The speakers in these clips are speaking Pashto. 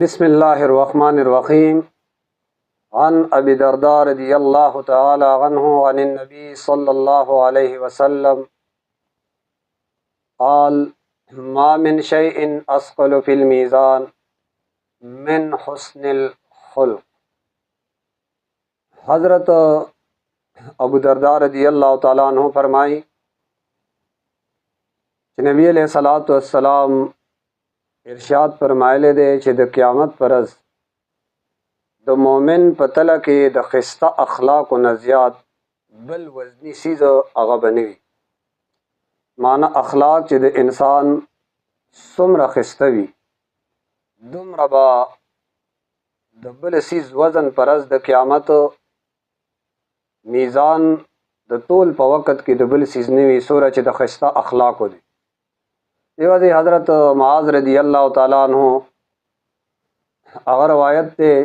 بسم الله الرحمن الرحيم. عن أبي الدرداء رضي الله تعالى عنه عن النبي صلى الله عليه وسلم قال: ما من شيء أثقل في الميزان من حسن الخلق. حضرت ابو الدرداء رضی اللہ تعالیٰ عنہ فرمائی کہ نبی علیہ الصلوۃ والسلام ارشاد فرمایلی دی چې د قیامت پر ورځ د مؤمن په تله کې د خسته اخلاقو نه زیات بل وزنی څیز هغه به نه وي. معنی اخلاق چې د انسان څومره خسته وي دومره به د بل څیز وزن پر ورځ د قیامت میزان د طول په وخت کې د بل څیز نه وي څومره چې د خسته اخلاقو دی. دیو دی حضرت معاذ رضی اللہ تعالیٰ عنہ هغه روایت دی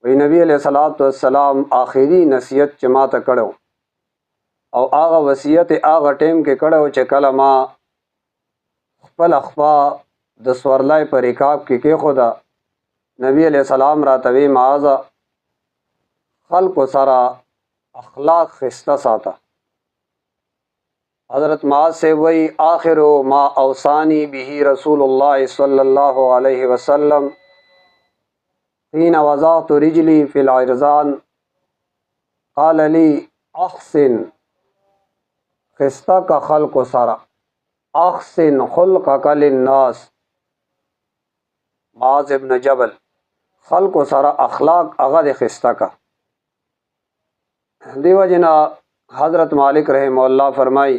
وی نبی علیہ الصلوۃ والسلام آخری نصیحت چې ما ته کړو او هغه وصیت هغه ټیم کې کړو چې کله ما خپل خوا د سورلای په رکاب کې کېښوده. نبی علیہ السلام راته وی معاذ خلق سره اخلاق خسته ساته. حضرت معاذ سے وی آخر ما اوصانی به رسول اللہ صلی اللہ علیہ وسلم حين وضعت رجلی فی العرضان قال لی احسن خسته کا خلق سرا احسن خلقک للناس. معاذ ابن جبل خلق سرا اخلاق اغد خسته کا. دیو جنا حضرت مالک رحمہ اللہ فرمائی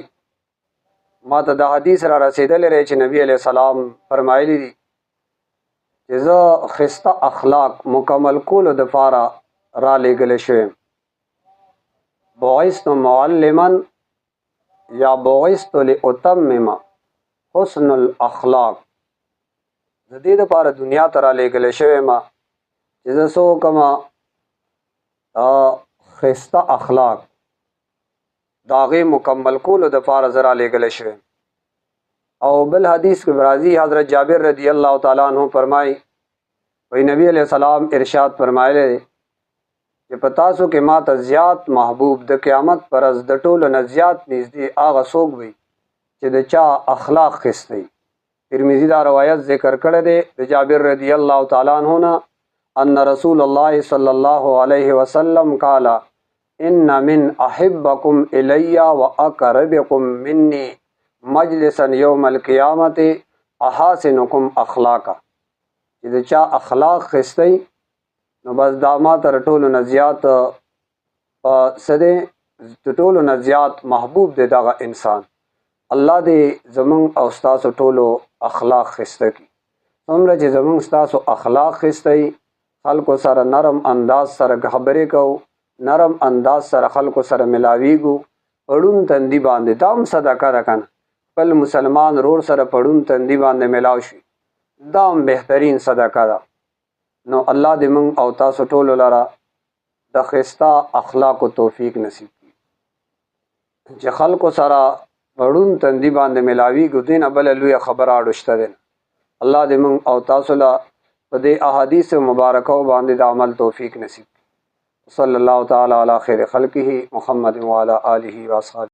ما ته د حدیث را رسیدلی دی چې نبی علیہ السلام فرمایلی دي چې زه خسته اخلاق مکمل کولو دپاره را لیږلی شویم. بعثت معلما یا بعثت لاتمم حسن الاخلاق. د دې دپاره دنیا ته را لیږلی شویم چې زه څه وکړم خسته اخلاق داغه مکمل کولو د فار زرا لګل شوی. او بل حدیث کې راځي حضرت جابر رضی اللہ تعالی عنہ فرمای وی نبی علیہ السلام ارشاد فرمایلی چې پتا سو کې ما ته زیات محبوب د قیامت پر از د ټولو نه زیات نږدې هغه څوک وي چې د چا اخلاق خسته. ترمذی دا روایت ذکر کړی دی د جابر رضی اللہ تعالی عنہ نه ان رسول الله صلی الله علیه وسلم قال ان من احبکم الی و اقربکم منی مجلسا یوم القیامت احاسنکم اخلاقا. چې د چا اخلاق خستی نو بس دا ما تر ټولو نه زیات ټولو نه زیات محبوب دی دغه انسان. الله دې زمونږ او ستاسو ټولو اخلاق خسته کړي. څومره چې زمونږ ستاسو اخلاق خسته خلکو سره نرم انداز سره خبرې کوو نرم انداز سره خلکو سره ملاویږو پړون تندی باندې دام صدقه ده کنه خپل مسلمان رور سره پړون تندی باندې ملاو شي دام بهترین صدقه ده. نو الله دې موږ او تاسو ټولو لره د خسته اخلاقو توفیق نصیب کړي چې خلکو سره پړون تندی باندې ملاویږو دینه بل لوی خبره اړشته ده. الله دې موږ او تاسو له په دې احادیث مبارکو باندې د عمل توفیق نصیب. صلی اللہ تعالی علی خیر خلقہ محمد وعلی آلہ واصحابہ.